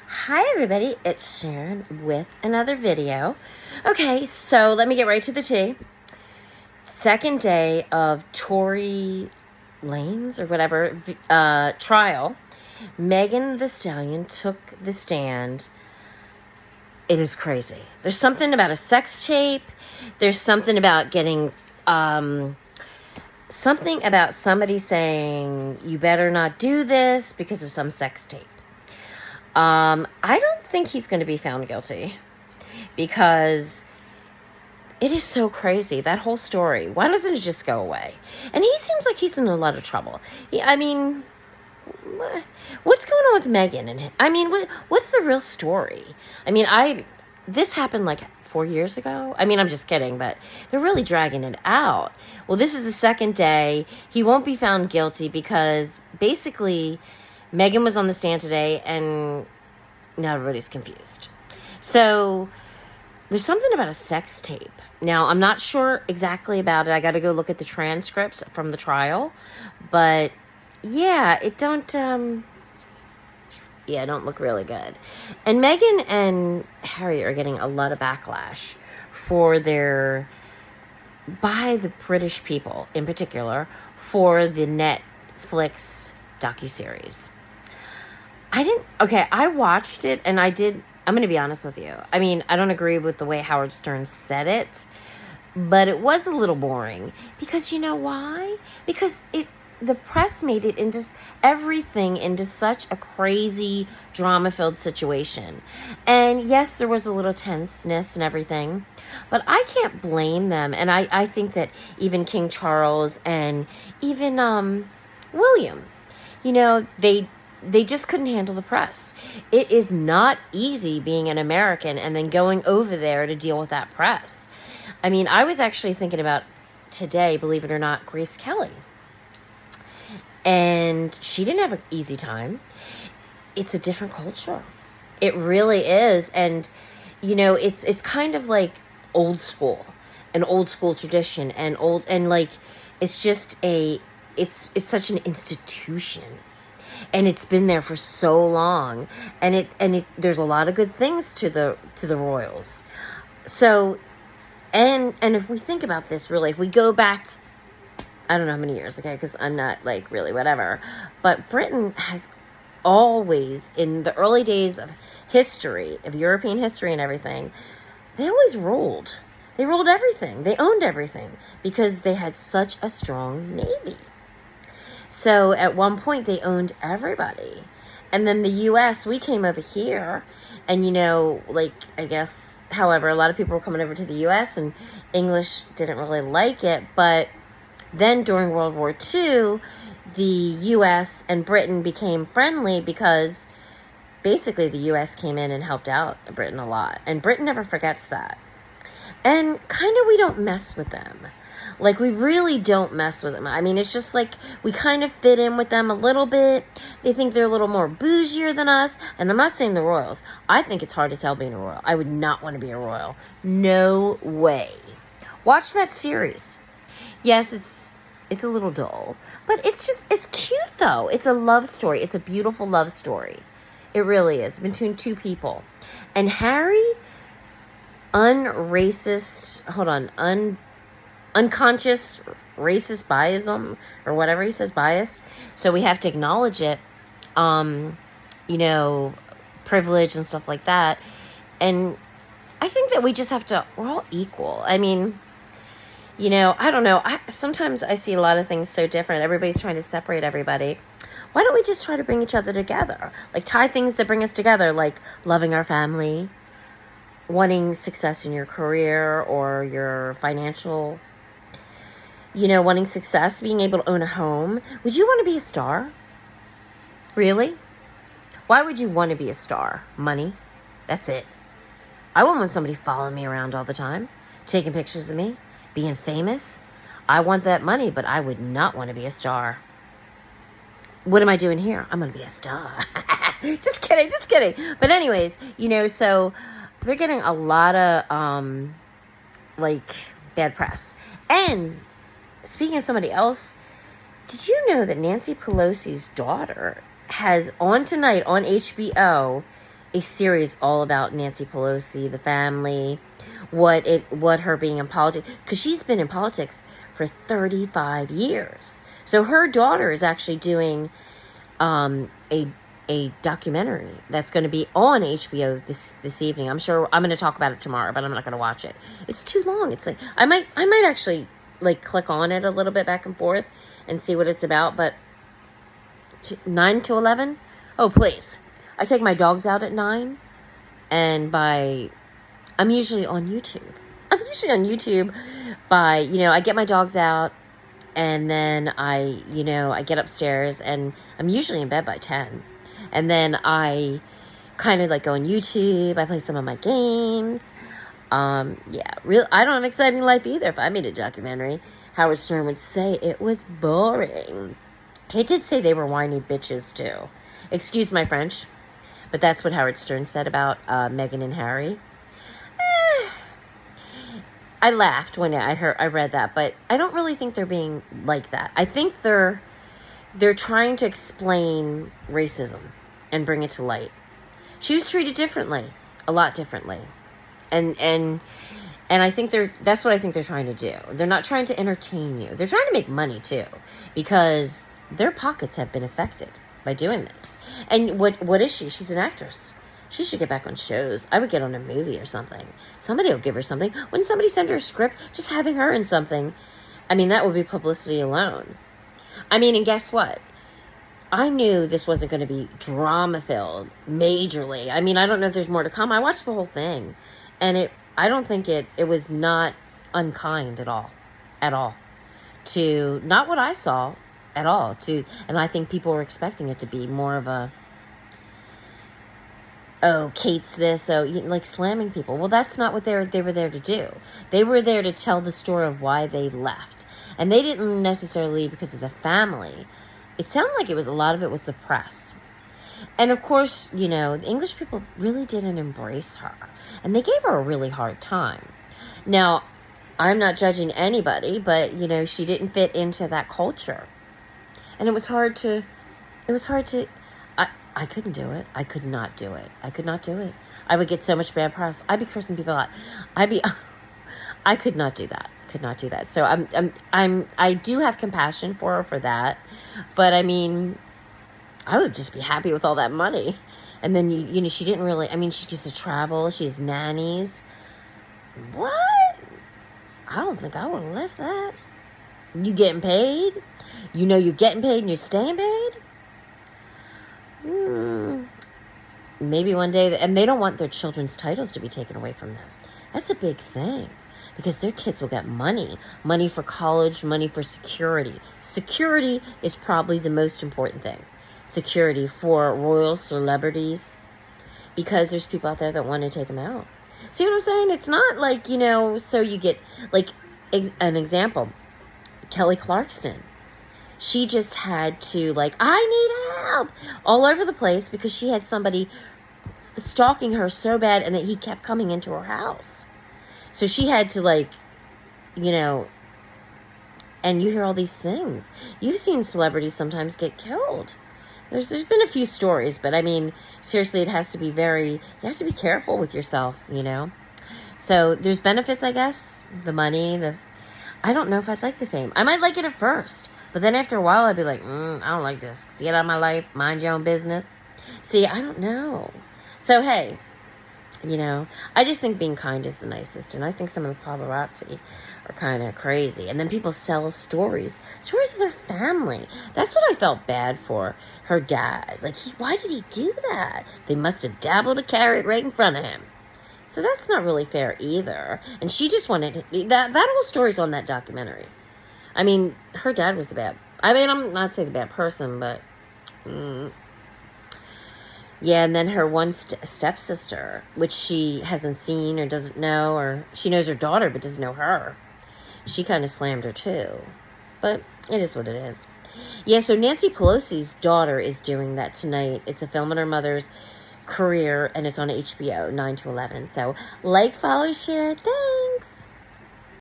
Hi everybody, it's Sharon with another video. Okay, so let me get right to the tea. Second day of Tory Lanez or whatever trial. Meghan the Stallion took the stand. It is crazy. There's something about a sex tape. There's something about getting something about somebody saying you better not do this because of some sex tape. I don't think he's going to be found guilty because it is so crazy, that whole story. Why doesn't it just go away? And he seems like he's in a lot of trouble. What's going on with Meghan? And what's the real story? This happened like 4 years ago. I'm just kidding, but they're really dragging it out. Well, this is the second day. He won't be found guilty because basically Meghan was on the stand today, and now everybody's confused. So there's something about a sex tape. Now, I'm not sure exactly about it. I got to go look at the transcripts from the trial. But yeah, it don't look really good. And Meghan and Harry are getting a lot of backlash by the British people in particular, for the Netflix docuseries. I watched it, and I'm going to be honest with you. I don't agree with the way Howard Stern said it, but it was a little boring. Because you know why? Because the press made it into everything into such a crazy, drama-filled situation. And yes, there was a little tenseness and everything, but I can't blame them. And I think that even King Charles and even William, they just couldn't handle the press. It is not easy being an American and then going over there to deal with that press. I was actually thinking about today, believe it or not, Grace Kelly. And she didn't have an easy time. It's a different culture. It really is. And, it's kind of like old school, an old school tradition, it's just it's such an institution. And it's been there for so long, and there's a lot of good things to the royals. So, and if we think about this, really, if we go back, I don't know how many years, okay, because I'm not really whatever, but Britain has always, in the early days of history, of European history and everything, they always ruled. They ruled everything. They owned everything because they had such a strong navy. So at one point they owned everybody. And then the U.S., we came over here, and I guess, however, a lot of people were coming over to the U.S. and English didn't really like it. But then during World War II, the U.S. and Britain became friendly because basically the U.S. came in and helped out Britain a lot. And Britain never forgets that. And kind of we don't mess with them. We really don't mess with them. It's just we kind of fit in with them a little bit. They think they're a little more bougier than us. And I'm not saying the royals. I think it's hard as hell being a royal. I would not want to be a royal. No way. Watch that series. Yes, it's a little dull. But it's cute, though. It's a love story. It's a beautiful love story. It really is. Between two people. And Harry, unconscious racist biasm, or whatever he says, bias. So we have to acknowledge it, privilege and stuff like that. And I think that we just have to, we're all equal. I don't know. Sometimes I see a lot of things so different. Everybody's trying to separate everybody. Why don't we just try to bring each other together? Tie things that bring us together, like loving our family, wanting success in your career or your financial, wanting success, being able to own a home. Would you want to be a star? Really? Why would you want to be a star? Money. That's it. I wouldn't want somebody following me around all the time, taking pictures of me, being famous. I want that money, but I would not want to be a star. What am I doing here? I'm going to be a star. Just kidding. But anyways, so they're getting a lot of, bad press. And speaking of somebody else, did you know that Nancy Pelosi's daughter has, on tonight on HBO, a series all about Nancy Pelosi, the family, what her being in politics, because she's been in politics for 35 years. So her daughter is actually doing a documentary that's going to be on HBO this evening. I'm sure I'm going to talk about it tomorrow, but I'm not going to watch it. It's too long. It's like I might actually like click on it a little bit back and forth and see what it's about. But 9 to 11, oh please! I take my dogs out at 9, and I'm usually on YouTube. I'm usually on YouTube by, I get my dogs out, and then I get upstairs, and I'm usually in bed by 10. And then I kind of like go on YouTube. I play some of my games. I don't have an exciting life either. If I made a documentary, Howard Stern would say it was boring. He did say they were whiny bitches too. Excuse my French, but that's what Howard Stern said about Meghan and Harry. I laughed when I read that, but I don't really think they're being like that. I think they're trying to explain racism and bring it to light. She was treated differently, a lot differently, and I think that's what I think they're trying to do. They're not trying to entertain you. They're trying to make money too, because their pockets have been affected by doing this. And what is she? She's an actress. She should get back on shows. I would get on a movie or something. Somebody will give her something. Wouldn't somebody send her a script? Just having her in something. I mean, that would be publicity alone. I mean, and guess what? I knew this wasn't going to be drama-filled, majorly. I mean, I don't know if there's more to come. I watched the whole thing. And I don't think it was not unkind at all. At all. To, not what I saw at all. And I think people were expecting it to be more of a, oh, Kate's this, like slamming people. Well, that's not what they were there to do. They were there to tell the story of why they left. And they didn't necessarily leave because of the family. It sounded like a lot of it was the press. And of course, the English people really didn't embrace her. And they gave her a really hard time. Now, I'm not judging anybody, but, she didn't fit into that culture. And it was hard to, I couldn't do it. I could not do it. I could not do it. I would get so much bad press. I'd be cursing people out. I could not do that. Could not do that. So I do have compassion for her for that. But I mean, I would just be happy with all that money. And then, she didn't really, she gets to travel. She has nannies. What? I don't think I would have left that. You getting paid? You're getting paid and you're staying paid? Maybe one day, and they don't want their children's titles to be taken away from them. That's a big thing, because their kids will get money for college, money for security. Security is probably the most important thing. Security for royal celebrities, because there's people out there that want to take them out. See what I'm saying? It's not like, so you get, like, an example, Kelly Clarkson. She just had to, like, I need help all over the place because she had somebody stalking her so bad and that he kept coming into her house. So she had to, like, and you hear all these things. You've seen celebrities sometimes get killed. There's been a few stories, but I mean, seriously, you have to be careful with yourself, So there's benefits, I guess. The money, I don't know if I'd like the fame. I might like it at first. But then after a while, I'd be like, I don't like this. Get out of my life. Mind your own business. See, I don't know. So, hey, I just think being kind is the nicest. And I think some of the paparazzi are kind of crazy. And then people sell stories of their family. That's what I felt bad for her dad. Like, why did he do that? They must have dabbled a carrot right in front of him. So that's not really fair either. And she just wanted that whole story's on that documentary. I mean, her dad was I'm not saying the bad person, but yeah. And then her one stepsister, which she hasn't seen or doesn't know, or she knows her daughter but doesn't know her. She kind of slammed her too, but it is what it is. Yeah. So Nancy Pelosi's daughter is doing that tonight. It's a film on her mother's career, and it's on HBO 9 to 11. So like, follow, share. Thanks.